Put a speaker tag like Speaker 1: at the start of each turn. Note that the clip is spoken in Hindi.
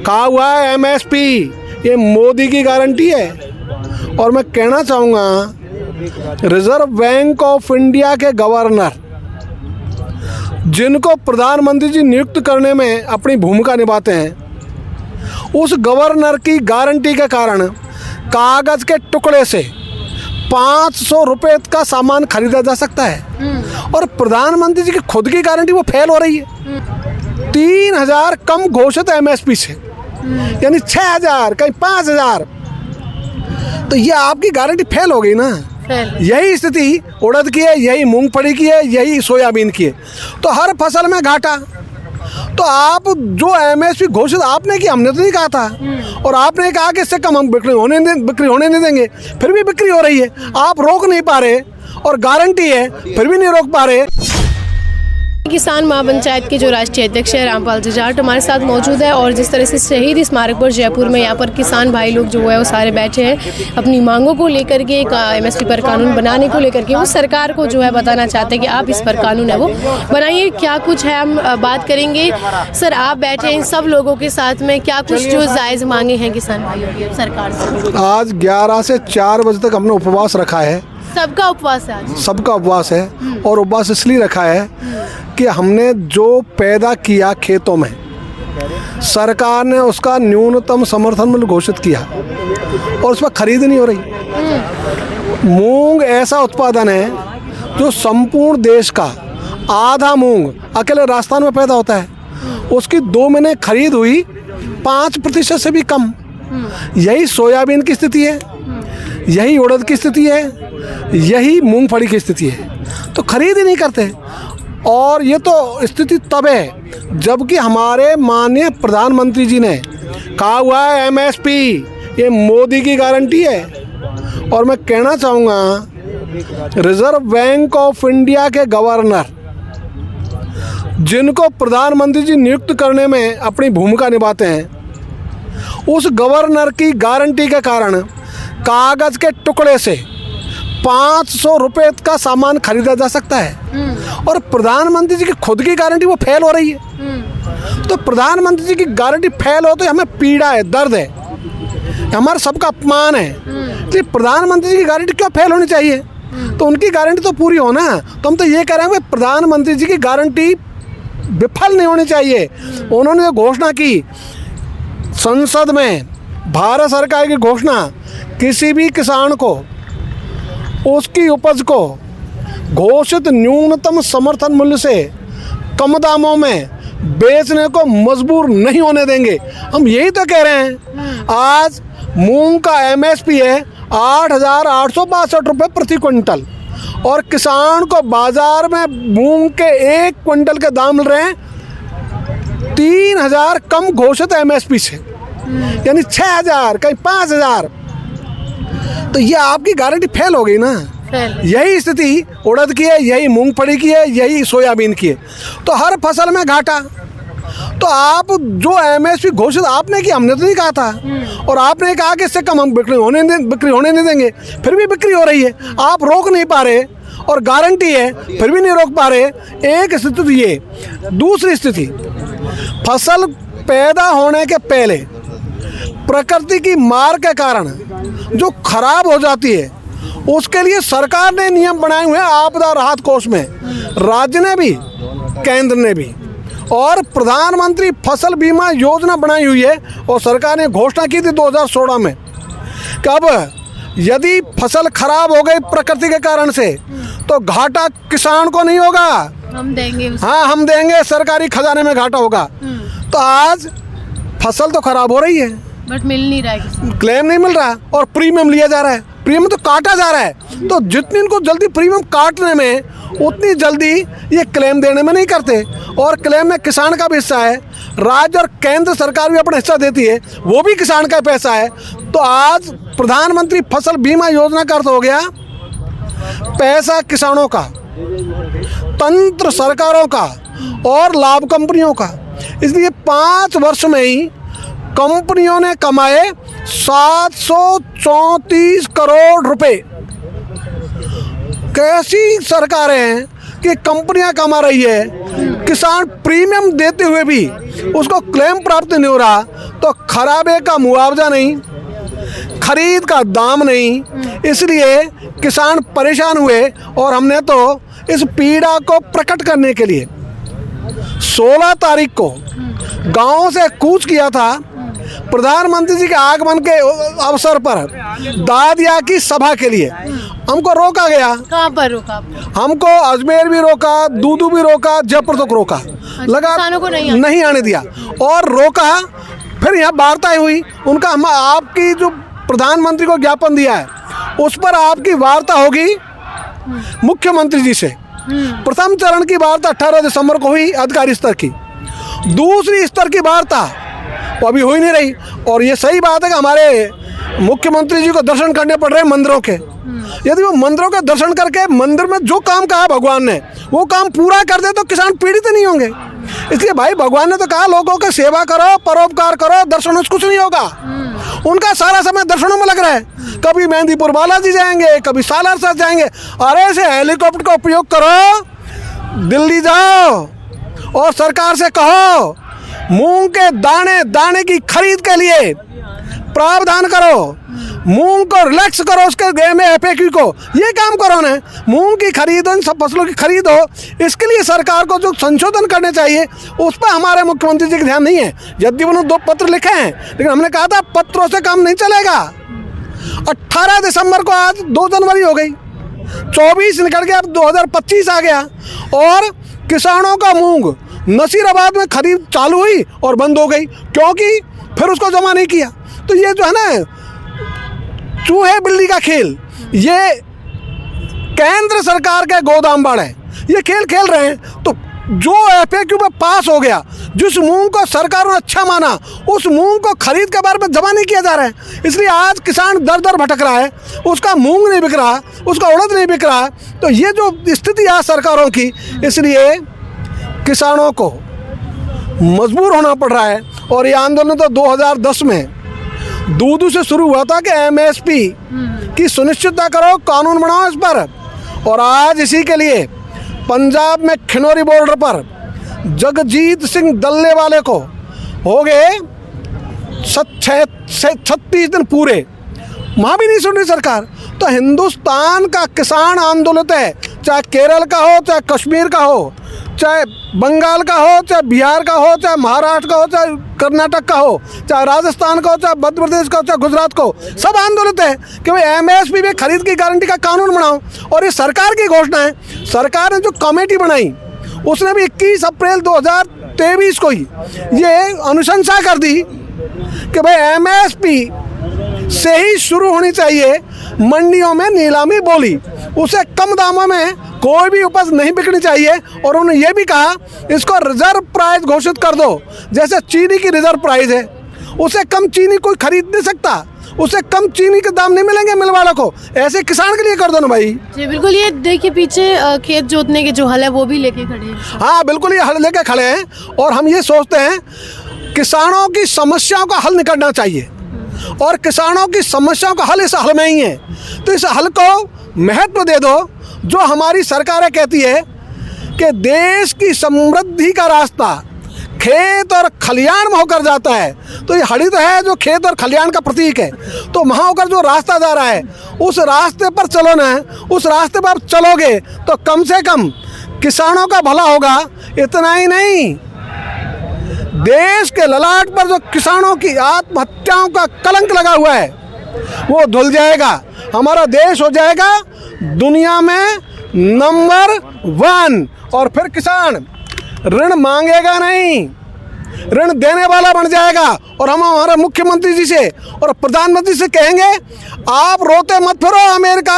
Speaker 1: कहा हुआ है एमएसपी, ये मोदी की गारंटी है। और मैं कहना चाहूँगा रिजर्व बैंक ऑफ इंडिया के गवर्नर, जिनको प्रधानमंत्री जी नियुक्त करने में अपनी भूमिका निभाते हैं, उस गवर्नर की गारंटी के कारण कागज़ के टुकड़े से 500 रुपये का सामान खरीदा जा सकता है। और प्रधानमंत्री जी की खुद की गारंटी वो फेल हो रही है। 3000 कम घोषित एमएसपी से, यानी 6000 कहीं 5000, तो ये आपकी गारंटी फेल हो गई ना। यही स्थिति उड़द की है, यही मूंगफली की है, यही सोयाबीन की है। तो हर फसल में घाटा। तो आप जो एमएसपी घोषित आपने की, हमने तो नहीं कहा था। और आपने कहा कि इससे कम हम बिक्री होने नहीं देंगे, फिर भी बिक्री हो रही है। आप रोक नहीं पा रहे और गारंटी है फिर भी नहीं रोक पा रहे।
Speaker 2: किसान महापंचायत के जो राष्ट्रीय अध्यक्ष है रामपाल जुजाट हमारे साथ मौजूद है। और जिस तरह से शहीद स्मारक पर जयपुर में यहाँ पर किसान भाई लोग जो है वो सारे बैठे हैं अपनी मांगों को लेकर के, एक एमएसपी पर कानून बनाने को लेकर के, वो सरकार को जो है बताना चाहते हैं कि आप इस पर कानून है वो बनाइए। क्या कुछ है हम बात करेंगे। सर, आप बैठे हैं इन सब लोगों के साथ में, क्या कुछ जो जायज़ मांगे हैं किसान भाइयों की सरकार से?
Speaker 1: आज 11 से 4 बजे तक हमने उपवास रखा है।
Speaker 2: सबका उपवास है आज? सबका
Speaker 1: उपवास है। और उपवास इसलिए रखा है कि हमने जो पैदा किया खेतों में, सरकार ने उसका न्यूनतम समर्थन मूल्य घोषित किया और उस पर खरीद नहीं हो रही। मूंग ऐसा उत्पादन है जो संपूर्ण देश का आधा मूंग अकेले राजस्थान में पैदा होता है। उसकी 2 महीने खरीद हुई 5% से भी कम। यही सोयाबीन की स्थिति है, यही उड़द की स्थिति है, यही मूंगफली की स्थिति है। तो खरीद ही नहीं करते। और ये तो स्थिति तब है जबकि हमारे माननीय प्रधानमंत्री जी ने कहा हुआ है एमएसपी, ये मोदी की गारंटी है। और मैं कहना चाहूँगा रिजर्व बैंक ऑफ इंडिया के गवर्नर, जिनको प्रधानमंत्री जी नियुक्त करने में अपनी भूमिका निभाते हैं, उस गवर्नर की गारंटी के कारण कागज़ के टुकड़े से 500 रुपये का सामान खरीदा जा सकता है। और प्रधानमंत्री जी की खुद की गारंटी वो फेल हो रही है। तो प्रधानमंत्री जी की गारंटी फेल हो तो हमें पीड़ा है, दर्द है, हमारा सबका अपमान है। इसलिए प्रधानमंत्री जी की गारंटी क्यों फेल होनी चाहिए? तो उनकी गारंटी तो पूरी हो ना। तो हम तो ये कह रहे हैं कि प्रधानमंत्री जी की गारंटी विफल नहीं होनी चाहिए। उन्होंने जो घोषणा की संसद में, भारत सरकार की घोषणा, किसी भी किसान को उसकी उपज को घोषित न्यूनतम समर्थन मूल्य से कम दामों में बेचने को मजबूर नहीं होने देंगे। हम यही तो कह रहे हैं। आज मूंग का एमएसपी है 8,862 रुपये प्रति क्विंटल और किसान को बाजार में मूंग के 1 क्विंटल के दाम मिल रहे हैं 3000 कम घोषित एमएसपी से, यानी 6000 कहीं 5000। तो ये आपकी गारंटी फेल हो गई ना। यही स्थिति उड़द की है, यही मूंगफली की है, यही सोयाबीन की है। तो हर फसल में घाटा। तो आप जो एमएसपी घोषित आपने की, हमने तो नहीं कहा था। और आपने कहा कि इससे कम हम बिक्री होने नहीं देंगे, फिर भी बिक्री हो रही है। आप रोक नहीं पा रहे और गारंटी है फिर भी नहीं रोक पा रहे। एक स्थिति तो ये। दूसरी स्थिति, फसल पैदा होने के पहले प्रकृति की मार के कारण जो खराब हो जाती है, उसके लिए सरकार ने नियम बनाए हुए हैं आपदा राहत कोष में, राज्य ने भी, केंद्र ने भी। और प्रधानमंत्री फसल बीमा योजना बनाई हुई है और सरकार ने घोषणा की थी 2016 में कि अब यदि फसल खराब हो गई प्रकृति के कारण से तो घाटा किसान को नहीं होगा,
Speaker 2: हम देंगे।
Speaker 1: हाँ, हम देंगे, सरकारी खजाने में घाटा होगा। तो आज फसल तो खराब हो रही है
Speaker 2: बट मिल नहीं रहा है,
Speaker 1: क्लेम नहीं मिल रहा और प्रीमियम लिया जा रहा है, प्रीमियम तो काटा जा रहा है। तो जितनी इनको जल्दी प्रीमियम काटने में, उतनी जल्दी ये क्लेम देने में नहीं करते। और क्लेम में किसान का भी हिस्सा है, राज्य और केंद्र सरकार भी अपना हिस्सा देती है, वो भी किसान का पैसा है। तो आज प्रधानमंत्री फसल बीमा योजना का अर्थ हो गया पैसा किसानों का, तंत्र सरकारों का और लाभ कंपनियों का। इसलिए 5 वर्ष में ही कंपनियों ने कमाए 734 करोड़ रुपए। कैसी सरकारें हैं कि कंपनियां कमा रही है, किसान प्रीमियम देते हुए भी उसको क्लेम प्राप्त नहीं हो रहा, तो खराबे का मुआवजा नहीं, खरीद का दाम नहीं, इसलिए किसान परेशान हुए। और हमने तो इस पीड़ा को प्रकट करने के लिए 16 तारीख को गांव से कूच किया था। प्रधानमंत्री जी के आगमन के अवसर पर दादिया की सभा के लिए हमको रोका गया।
Speaker 2: कहाँ पर रोका आपने?
Speaker 1: हमको अजमेर भी रोका, दूदू भी रोका, जयपुर तक रोका, लगा
Speaker 2: किसानों को
Speaker 1: नहीं आने दिया और रोका। फिर यहाँ वार्ताएं हुई, उनका हम आपकी जो प्रधानमंत्री को ज्ञापन दिया है उस पर आपकी वार्ता होगी मुख्यमंत्री जी से। प्रथम चरण की वार्ता 18 दिसंबर को हुई अधिकारी स्तर की। दूसरी स्तर की वार्ता वो अभी हो ही नहीं रही। और ये सही बात है कि हमारे मुख्यमंत्री जी को दर्शन करने पड़ रहे हैं मंदिरों के। यदि वो मंदिरों के दर्शन करके मंदिर में जो काम कहा भगवान ने वो काम पूरा कर दे तो किसान पीड़ित नहीं होंगे। इसलिए भाई भगवान ने तो कहा लोगों की सेवा करो, परोपकार करो, दर्शनों से कुछ नहीं होगा। उनका सारा समय दर्शनों में लग रहा है। कभी मेहंदीपुर बालाजी जाएंगे, कभी सालासर जाएंगे। अरे ऐसे हेलीकॉप्टर का उपयोग करो, दिल्ली जाओ और सरकार से कहो मूंग के दाने दाने की खरीद के लिए प्रावधान करो, मूंग को रिलैक्स करो, उसके गए में FAQ को ये काम करो ना, मूंग की खरीद हो, इन सब फसलों की खरीद हो। इसके लिए सरकार को जो संशोधन करने चाहिए उस पर हमारे मुख्यमंत्री जी का ध्यान नहीं है। यद्यपि उन्होंने 2 पत्र लिखे हैं, लेकिन हमने कहा था पत्रों से काम नहीं चलेगा। 18 दिसंबर को आज 2 जनवरी हो गई, 24 निकल गया, अब 2025 आ गया और किसानों का मूंग नसीराबाद में खरीद चालू हुई और बंद हो गई, क्योंकि फिर उसको जमा नहीं किया। तो ये जो है ना चूहे बिल्ली का खेल, ये केंद्र सरकार के गोदाम बाड़ है, ये खेल खेल रहे हैं। तो जो FAQ में पास हो गया, जिस मूंग को सरकार ने अच्छा माना, उस मूंग को खरीद के बारे में जमा नहीं किया जा रहा है। इसलिए आज किसान दर दर भटक रहा है, उसका मूंग नहीं बिक रहा, उसका उड़द नहीं बिक रहा। तो ये जो स्थिति है सरकारों की, इसलिए किसानों को मजबूर होना पड़ रहा है। और ये आंदोलन तो 2010 में दूदू से शुरू हुआ था कि MSP की सुनिश्चितता करो, कानून बनाओ इस पर। और आज इसी के लिए पंजाब में खिनौरी बॉर्डर पर जगजीत सिंह दल्ले वाले को हो गए 36 दिन पूरे, वहाँ भी नहीं सुन रही सरकार। तो हिंदुस्तान का किसान आंदोलित है, चाहे केरल का हो, चाहे कश्मीर का हो, चाहे बंगाल का हो, चाहे बिहार का हो, चाहे महाराष्ट्र का हो, चाहे कर्नाटक का हो, चाहे राजस्थान का हो, चाहे मध्य प्रदेश का हो, चाहे गुजरात का हो, सब आंदोलित है कि भाई MSP में खरीद की गारंटी का कानून बनाओ। और ये सरकार की घोषणा है। सरकार ने जो कमेटी बनाई उसने भी 21 अप्रैल 2023 को ही ये अनुशंसा कर दी कि भाई MSP से ही शुरू होनी चाहिए मंडियों में नीलामी बोली, उसे कम दामों में कोई भी उपज नहीं बिकनी चाहिए। और उन्होंने ये भी कहा इसको रिजर्व प्राइस घोषित कर दो, जैसे चीनी की रिजर्व प्राइस है, उसे कम चीनी कोई खरीद नहीं सकता, उसे कम चीनी के दाम नहीं मिलेंगे मिल वालों को, ऐसे किसान के लिए कर दो ना भाई।
Speaker 2: जी बिल्कुल। ये देखिए पीछे खेत जोतने के जो हल है वो भी लेके खड़े हैं।
Speaker 1: हाँ बिल्कुल, ये हल लेके खड़े हैं। और हम ये सोचते हैं किसानों की समस्याओं का हल निकलना चाहिए और किसानों की समस्याओं का हल इस हल में ही है। तो इस हल को महत्व दे दो। जो हमारी सरकारें कहती है कि देश की समृद्धि का रास्ता खेत और खलियान में होकर जाता है, तो ये हड़ी तो है जो खेत और खलियान का प्रतीक है। तो वहाँ होकर जो रास्ता जा रहा है उस रास्ते पर चलो ना, उस रास्ते पर आप चलोगे तो कम से कम किसानों का भला होगा। इतना ही नहीं, देश के ललाट पर जो किसानों की आत्महत्याओं का कलंक लगा हुआ है वो धुल जाएगा। हमारा देश हो जाएगा दुनिया में नंबर 1। और फिर किसान ऋण मांगेगा नहीं, ऋण देने वाला बन जाएगा। और हम हमारे मुख्यमंत्री जी से और प्रधानमंत्री से कहेंगे आप रोते मत फिरो, अमेरिका